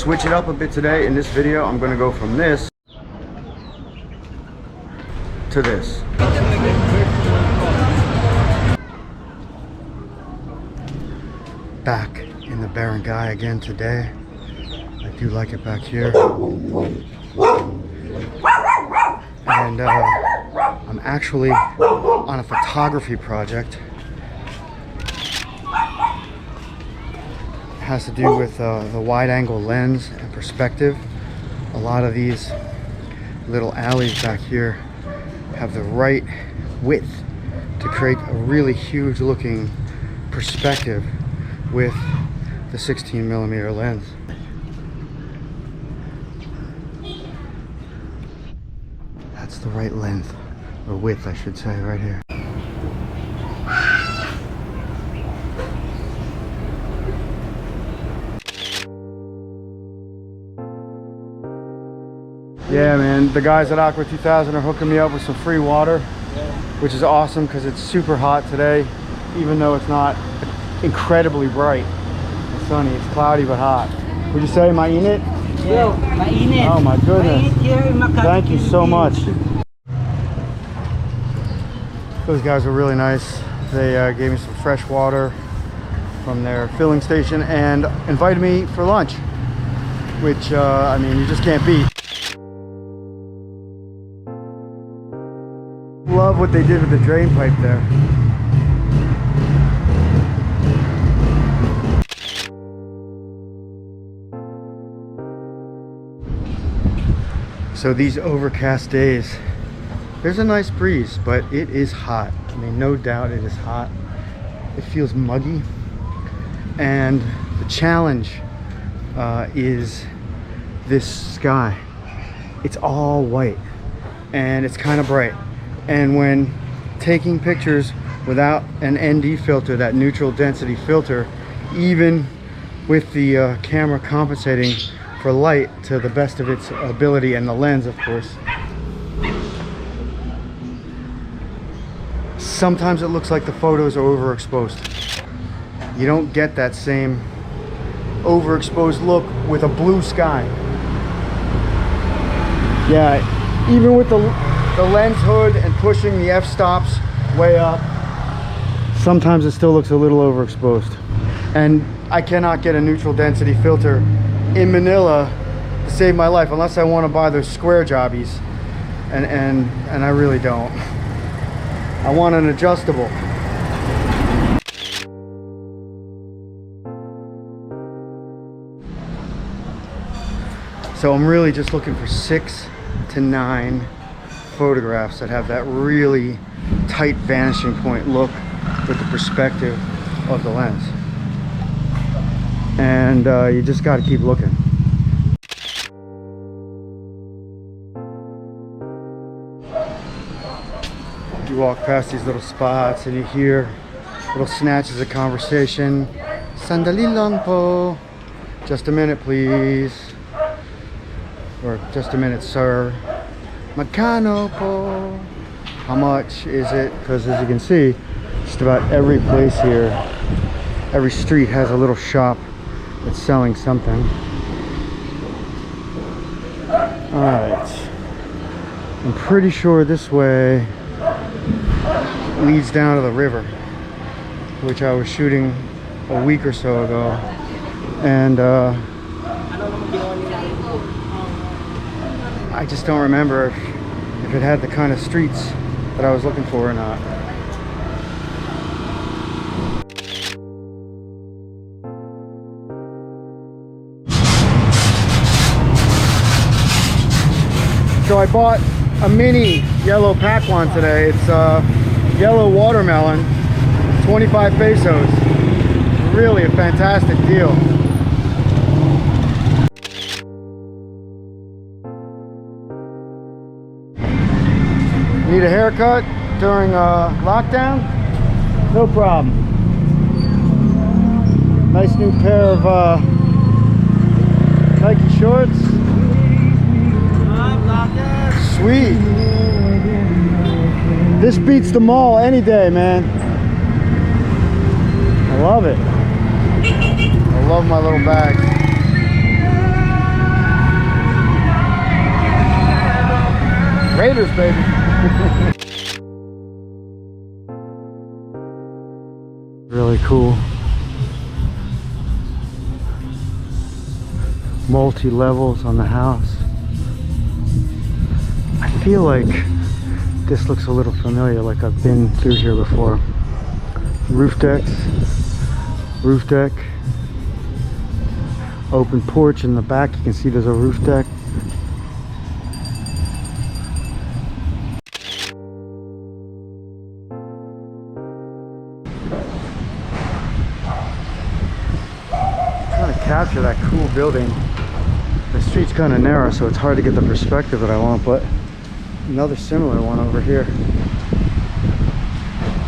switch it up a bit today. In this video, I'm gonna go from this to this. Back in the barangay again today. I do like it back here. And I'm actually on a photography project. It has to do with the wide angle lens and perspective. A lot of these little alleys back here have the right width to create a really huge looking perspective with the 16mm lens. That's the right length, or width I should say, right here. Yeah man, the guys at Aqua 2000 are hooking me up with some free water, which is awesome because it's super hot today, even though it's not incredibly bright and sunny. It's cloudy but hot. Would you say mainit? Yeah, mainit. Oh my goodness. Mainit here in Makati. Thank you so much. Those guys were really nice. They gave me some fresh water from their filling station and invited me for lunch, which I mean, you just can't beat. Love what they did with the drain pipe there. So these overcast days, there's a nice breeze, but it is hot. I mean, no doubt it is hot. It feels muggy. And the challenge is this sky. It's all white and it's kind of bright. And when taking pictures without an ND filter, that neutral density filter, even with the camera compensating for light to the best of its ability, and the lens of course, sometimes it looks like the photos are overexposed. You don't get that same overexposed look with a blue sky. Yeah, even with the lens hood and pushing the f-stops way up, sometimes it still looks a little overexposed. And I cannot get a neutral density filter in Manila to save my life unless I want to buy those square jobbies, and I really don't. I want an adjustable. So I'm really just looking for 6 to 9 photographs that have that really tight vanishing point look with the perspective of the lens. And you just got to keep looking. You walk past these little spots and you hear little snatches of conversation. Sandali lang po. Just a minute please. Or just a minute sir. Magkano po? How much is it? Because as you can see, just about every place here, every street has a little shop that's selling something. Alright. I'm pretty sure this way leads down to the river, which I was shooting a week or so ago. And I just don't remember if it had the kind of streets that I was looking for or not. So I bought a mini yellow pack one today. It's yellow watermelon, 25 pesos. Really a fantastic deal. Need a haircut during lockdown? No problem. Nice new pair of Nike shorts. Sweet. This beats the mall any day, man. I love it. I love my little bag. Raiders, baby. Really cool. Multi-levels on the house. I feel like this looks a little familiar, like I've been through here before. Roof decks, roof deck, open porch in the back. You can see there's a roof deck. Trying to capture that cool building. The street's kind of narrow, so it's hard to get the perspective that I want, but another similar one over here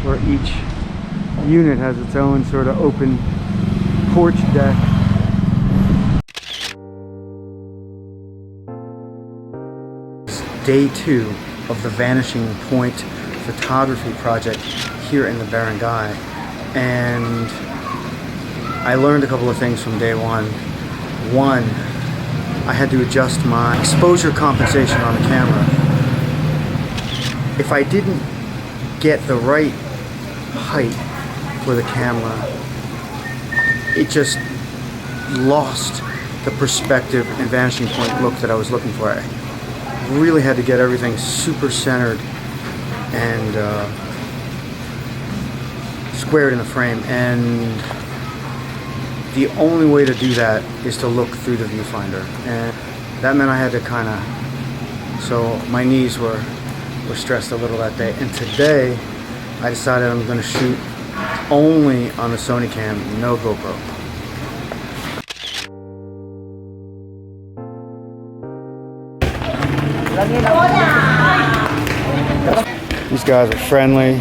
where each unit has its own sort of open porch deck. Day 2 of the Vanishing Point photography project here in the barangay, and I learned a couple of things from day 1. One, I had to adjust my exposure compensation on the camera. If I didn't get the right height for the camera, it just lost the perspective and vanishing point look that I was looking for. I really had to get everything super centered and squared in the frame, and the only way to do that is to look through the viewfinder, and that meant I had to kind of, so my knees were stressed a little that day. And today I decided I'm going to shoot only on the Sony cam, no GoPro. These guys are friendly,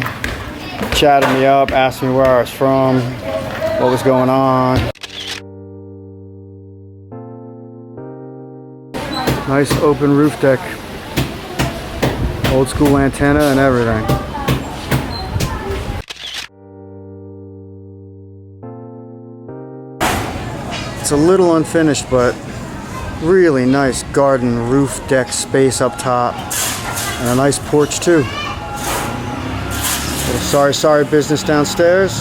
chatted me up, asked me where I was from, what was going on. Nice open roof deck, old school antenna and everything. It's a little unfinished, but really nice garden roof deck space up top, and a nice porch too. Little sorry business downstairs.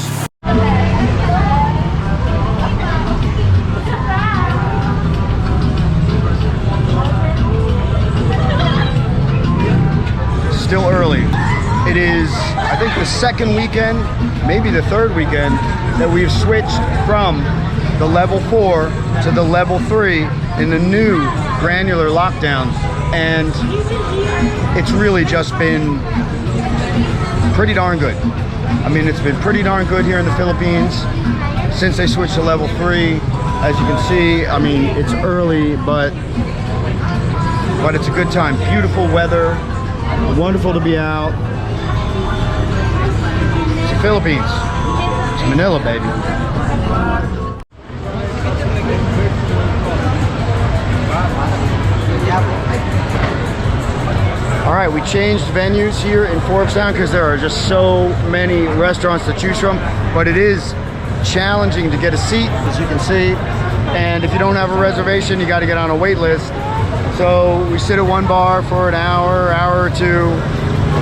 Still early. It is, I think, the second weekend, maybe the third weekend, that we've switched from the level 4 to the level 3 in the new granular lockdown, and it's really just been pretty darn good. I mean, it's been pretty darn good here in the Philippines since they switched to level 3. As you can see, I mean, it's early, but it's a good time. Beautiful weather, wonderful to be out. It's the Philippines. It's Manila, baby. All right, we changed venues here in Forbstown because there are just so many restaurants to choose from, but it is challenging to get a seat, as you can see, and if you don't have a reservation, you got to get on a wait list. So we sit at one bar for an hour or two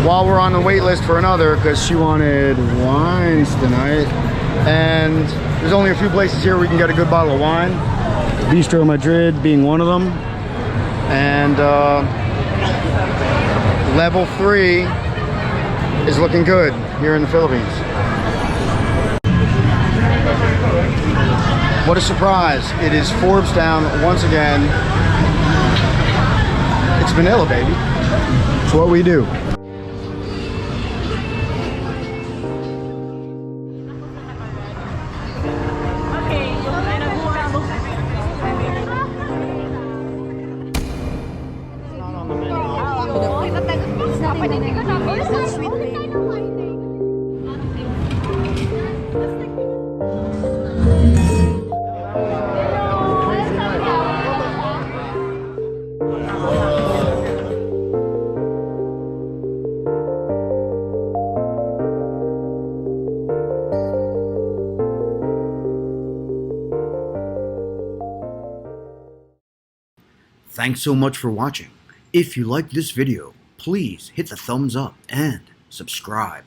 while we're on the wait list for another, because she wanted wines tonight, and there's only a few places here where we can get a good bottle of wine, Bistro Madrid being one of them. And level 3 is looking good here in the Philippines. What a surprise. It is Forbstown once again. It's Manila, baby. It's what we do. Thanks so much for watching. If you liked this video, please hit the thumbs up and subscribe